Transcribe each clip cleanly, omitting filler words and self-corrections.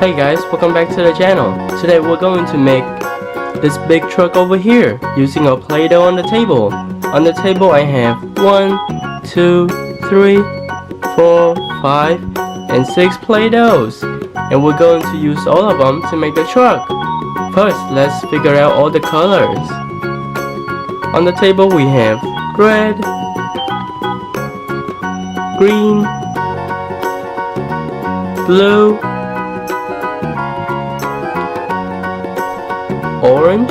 Hey guys, welcome back to the channel. Today we're going to make this big truck over here using a Play-doh on the table. On the table I have 1, 2, 3, 4, 5, and 6 Play-dohs. And we're going to use all of them to make the truck. First, let's figure out all the colors. On the table we have red, green, blue, orange,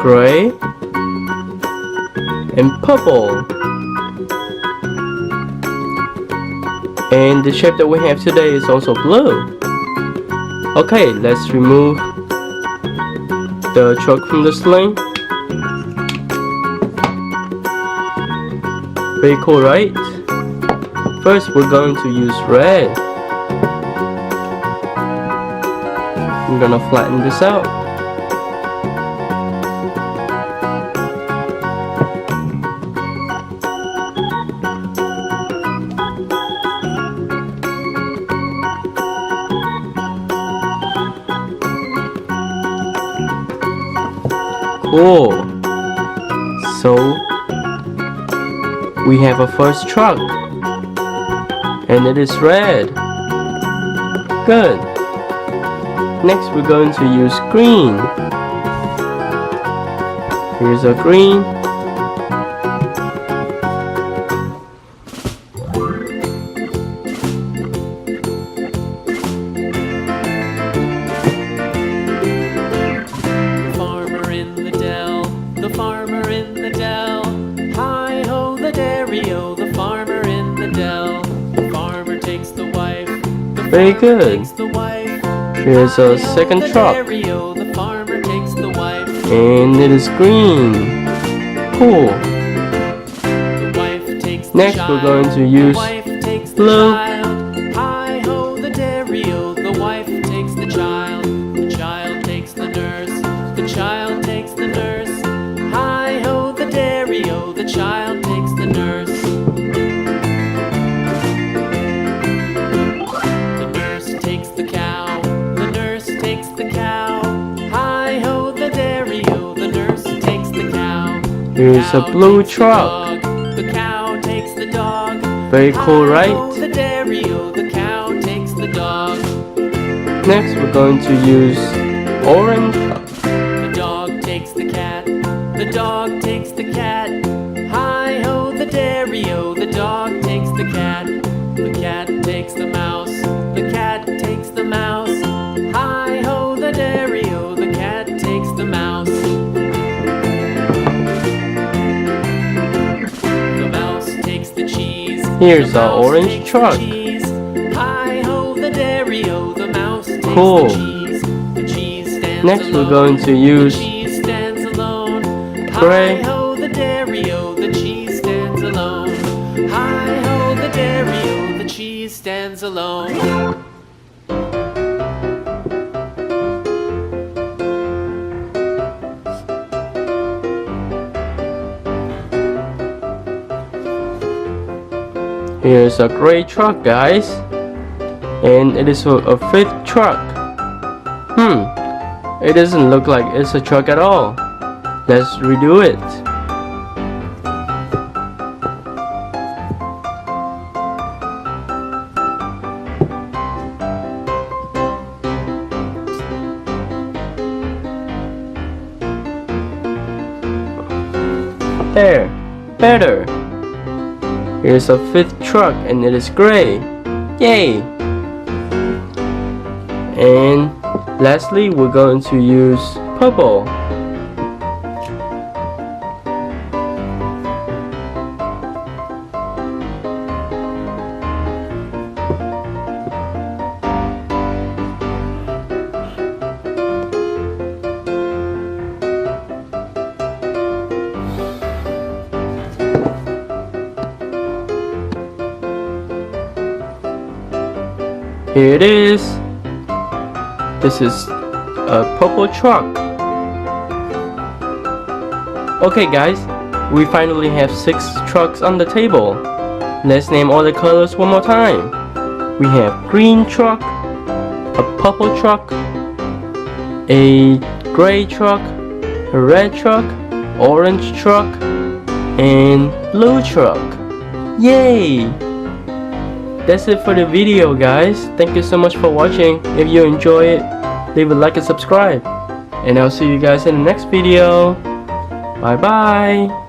gray, and purple. And the shape that we have today is also blue. Okay, let's remove the truck from the sling. Very cool, right? First, we're going to use red. I'm gonna flatten this out. Cool. So we have a first truck, and it is red. Good. Next we're going to use green. Here's a green. Farmer in the dell, the farmer in the dell. Hi-ho the dairy-o, the farmer in the dell. The farmer takes the wife, the Very farmer good. takes the wife. Here's a second truck, The farmer takes the wife. and it is green. Cool. The wife takes the Next child. we're going to use The wife takes the blue. child. Hi-ho the dairy-o, the wife takes the child. The child takes the nurse. The child takes the nurse. Hi-ho the dairy-o, the child takes the nurse. The nurse takes the cow. The nurse takes the cow. Hi-ho the dairy-o, the nurse takes the cow. Here's a Cow blue takes the truck. dog. The cow takes the dog. Very cool, Hi-ho right? the dairy-o, the cow takes the dog. Next we're going to use orange. The dog takes the cat. The dog takes the cat. Hi-ho the dairy-o, the dog takes the cat. The cat takes the mouse. The cat takes the mouse. Hi-ho the dairy-o, the cat takes the mouse. The mouse takes the cheese. Here's The our mouse orange takes the truck. cheese. Hi-ho the dairy-o, the mouse takes Cool. the cheese. The cheese stands Next we're alone. going to use The cheese stands alone. gray. Hi-ho the dairy-o, the cheese stands alone. Hi-ho the dairy-o, the cheese stands alone. Here's a gray truck, guys. And it is a fifth truck. It doesn't look like it's a truck at all. Let's redo it. There, better. Here's a fifth truck, and it is gray. Yay! And lastly, we're going to use purple. Here it is. This is a purple truck. Okay guys, we finally have 6 trucks on the table. Let's name all the colors one more time. We have green truck, a purple truck, a gray truck, a red truck, orange truck, and blue truck. Yay! That's it for the video, guys. Thank you so much for watching. If you enjoy it, leave a like and subscribe. And I'll see you guys in the next video. Bye bye.